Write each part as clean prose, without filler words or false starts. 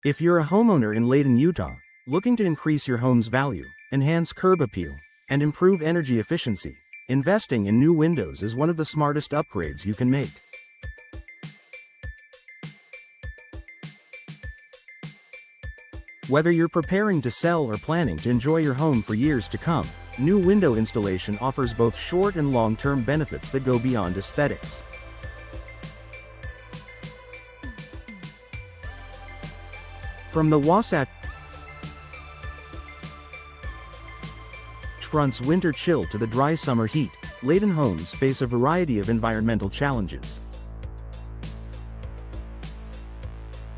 If you're a homeowner in Layton, Utah, looking to increase your home's value, enhance curb appeal, and improve energy efficiency, investing in new windows is one of the smartest upgrades you can make. Whether you're preparing to sell or planning to enjoy your home for years to come, new window installation offers both short and long-term benefits that go beyond aesthetics. From the Wasatch Front's winter chill to the dry summer heat, Layton homes face a variety of environmental challenges.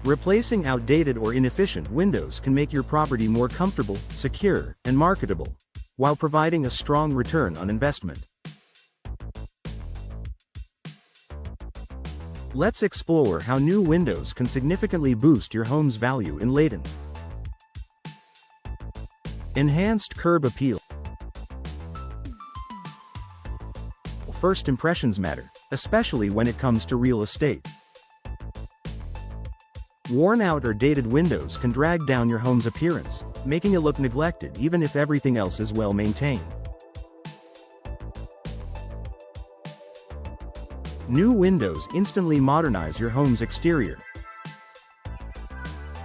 Replacing outdated or inefficient windows can make your property more comfortable, secure, and marketable, while providing a strong return on investment. Let's explore how new windows can significantly boost your home's value in Layton. Enhanced curb appeal. First impressions matter, especially when it comes to real estate. Worn-out or dated windows can drag down your home's appearance, making it look neglected even if everything else is well maintained. New windows instantly modernize your home's exterior.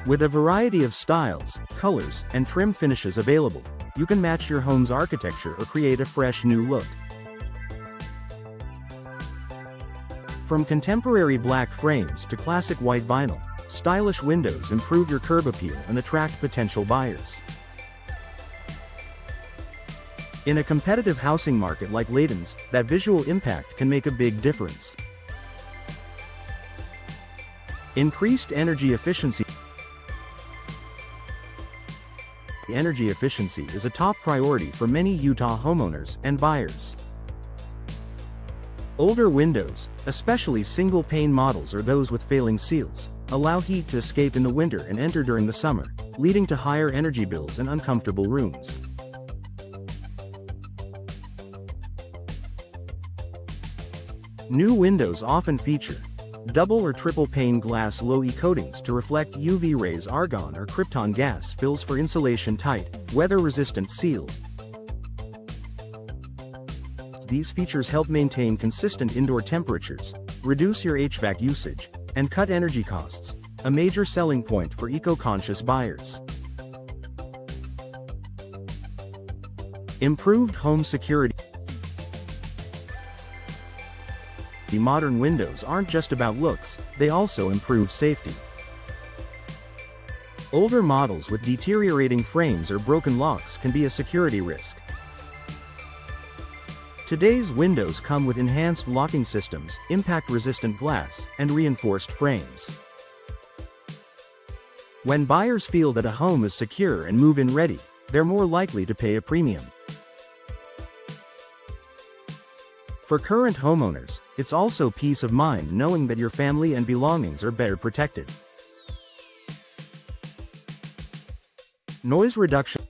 With a variety of styles, colors, and trim finishes available, you can match your home's architecture or create a fresh new look. From contemporary black frames to classic white vinyl, stylish windows improve your curb appeal and attract potential buyers. In a competitive housing market like Layton's, that visual impact can make a big difference. Increased energy efficiency. Energy efficiency is a top priority for many Utah homeowners and buyers. Older windows, especially single-pane models or those with failing seals, allow heat to escape in the winter and enter during the summer, leading to higher energy bills and uncomfortable rooms. New windows often feature double or triple pane glass low-E coatings to reflect UV rays. Argon or krypton gas fills for insulation-tight, weather-resistant seals. These features help maintain consistent indoor temperatures, reduce your HVAC usage, and cut energy costs, a major selling point for eco-conscious buyers. Improved home security. The modern windows aren't just about looks, they also improve safety. Older models with deteriorating frames or broken locks can be a security risk. Today's windows come with enhanced locking systems, impact-resistant glass, and reinforced frames. When buyers feel that a home is secure and move-in ready, they're more likely to pay a premium. For current homeowners, it's also peace of mind knowing that your family and belongings are better protected. Noise reduction.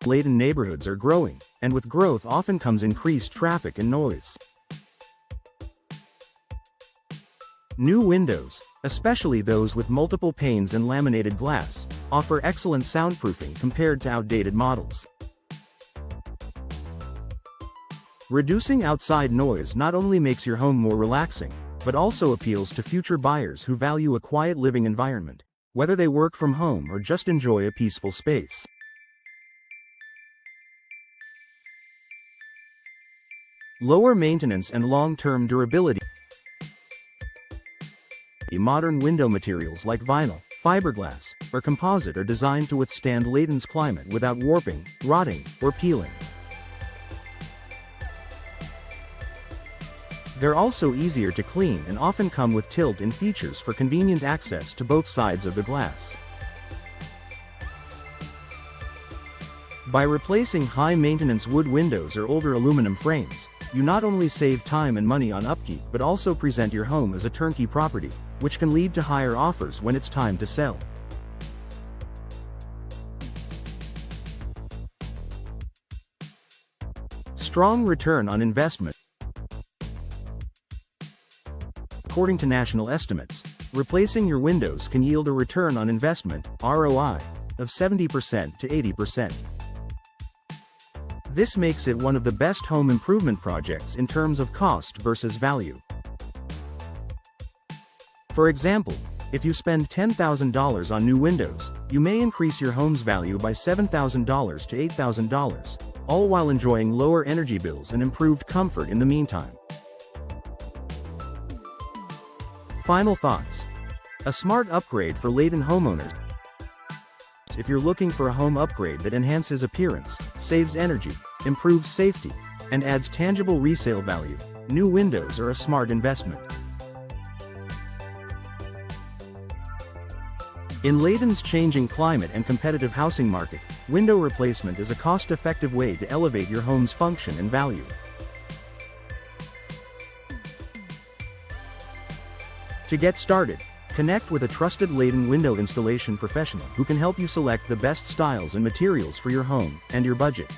Layton neighborhoods are growing, and with growth often comes increased traffic and noise. New windows, especially those with multiple panes and laminated glass, offer excellent soundproofing compared to outdated models. Reducing outside noise not only makes your home more relaxing, but also appeals to future buyers who value a quiet living environment, whether they work from home or just enjoy a peaceful space. Lower maintenance and long-term durability. Modern window materials like vinyl, fiberglass, or composite are designed to withstand Layton's climate without warping, rotting, or peeling. They're also easier to clean and often come with tilt-in features for convenient access to both sides of the glass. By replacing high-maintenance wood windows or older aluminum frames, you not only save time and money on upkeep but also present your home as a turnkey property, which can lead to higher offers when it's time to sell. Strong return on investment. according to national estimates, replacing your windows can yield a return on investment, ROI, of 70% to 80%. This makes it one of the best home improvement projects in terms of cost versus value. For example, if you spend $10,000 on new windows, you may increase your home's value by $7,000 to $8,000, all while enjoying lower energy bills and improved comfort in the meantime. Final thoughts. A smart upgrade for Layton homeowners. If you're looking for a home upgrade that enhances appearance, saves energy, improves safety, and adds tangible resale value, new windows are a smart investment. In Layton's changing climate and competitive housing market, window replacement is a cost-effective way to elevate your home's function and value. To get started, connect with a trusted Layton window installation professional who can help you select the best styles and materials for your home and your budget.